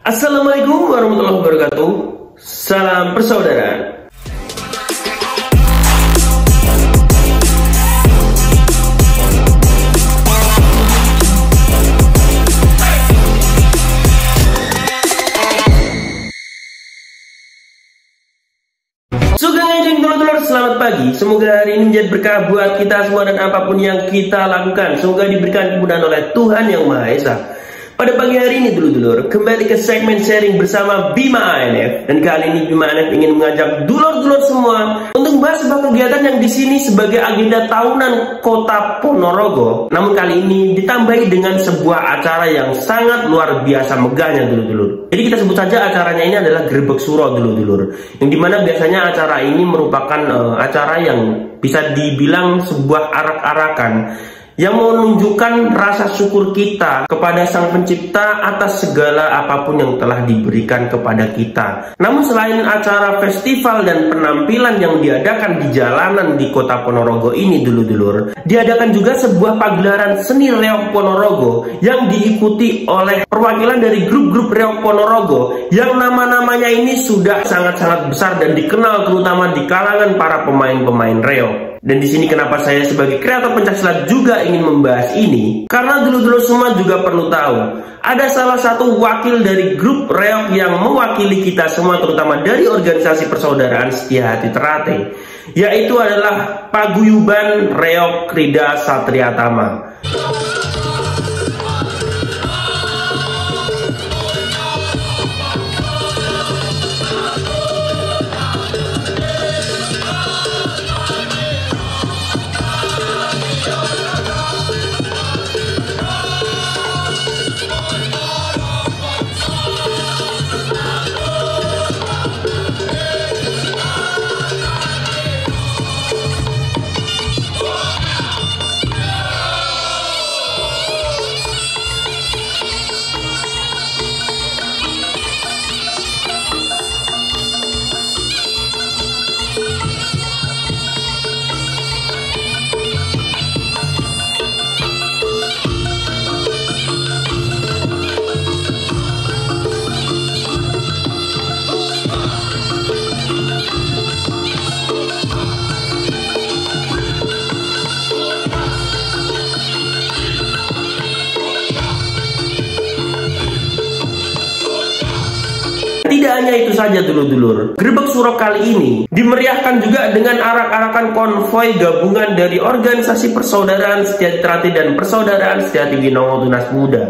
Assalamualaikum warahmatullahi wabarakatuh. Salam persaudaraan. Dulur-dulur, selamat pagi. Semoga hari ini menjadi berkah buat kita semua dan apapun yang kita lakukan, semoga diberikan kemudahan oleh Tuhan Yang Maha Esa. Pada pagi hari ini dulur-dulur, kembali ke segmen sharing bersama Bima ANF. Dan kali ini Bima ANF ingin mengajak dulur-dulur semua untuk membahas sebuah kegiatan yang di sini sebagai agenda tahunan Kota Ponorogo. Namun kali ini ditambahi dengan sebuah acara yang sangat luar biasa megahnya dulur-dulur. Jadi kita sebut saja acaranya ini adalah Grebek Suro dulur-dulur. Yang dimana biasanya acara ini merupakan acara yang bisa dibilang sebuah arak-arakan yang menunjukkan rasa syukur kita kepada Sang Pencipta atas segala apapun yang telah diberikan kepada kita. Namun selain acara festival dan penampilan yang diadakan di jalanan di Kota Ponorogo ini dulur-dulur, diadakan juga sebuah pagelaran seni reog Ponorogo yang diikuti oleh perwakilan dari grup-grup reog Ponorogo yang nama-namanya ini sudah sangat-sangat besar dan dikenal terutama di kalangan para pemain-pemain reog. Dan di sini kenapa saya sebagai kreator pencaksilat juga ingin membahas ini, karena dulur-dulur semua juga perlu tahu, ada salah satu wakil dari grup reog yang mewakili kita semua terutama dari organisasi persaudaraan Setia Hati Terate, yaitu adalah Paguyuban Reog Krida Satria Tama. Tidak hanya itu saja dulur-dulur, Grebek Suro kali ini dimeriahkan juga dengan arak-arakan konvoi gabungan dari organisasi persaudaraan Setia Hati Terate dan persaudaraan Setia Hati Winongo Tunas Muda.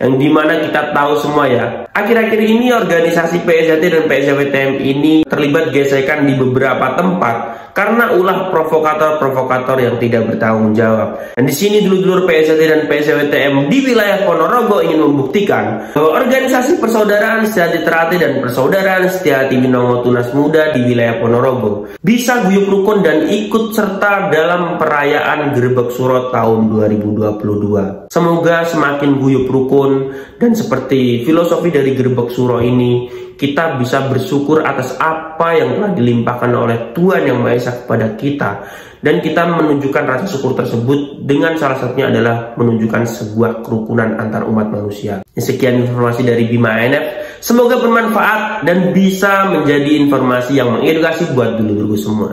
Yang dimana kita tahu semua ya, akhir-akhir ini organisasi PSHT dan PSWTM ini terlibat gesekan di beberapa tempat karena ulah provokator-provokator yang tidak bertanggung jawab. Dan di sini dulur-dulur PSHT dan PSWTM di wilayah Ponorogo ingin membuktikan bahwa organisasi persaudaraan Setia Hati Terate dan persaudaraan Setia Hati Winongo Tunas Muda di wilayah Ponorogo bisa guyup rukun dan ikut serta dalam perayaan Grebek Suro tahun 2022. Semoga semakin guyup rukun, dan seperti filosofi dari Grebek Suro ini, kita bisa bersyukur atas apa yang telah dilimpahkan oleh Tuhan Yang Maha Esa kepada kita, dan kita menunjukkan rasa syukur tersebut dengan salah satunya adalah menunjukkan sebuah kerukunan antar umat manusia. Sekian informasi dari Bima ANF, semoga bermanfaat dan bisa menjadi informasi yang mengedukasi buat dulur-dulurku semua.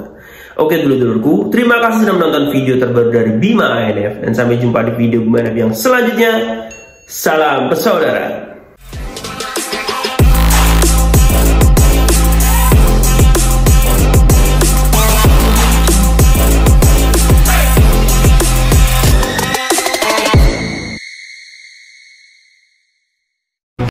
Oke dulur-dulurku, terima kasih sudah menonton video terbaru dari Bima ANF, dan sampai jumpa di video Bima ANF yang selanjutnya. Salam persaudaraan.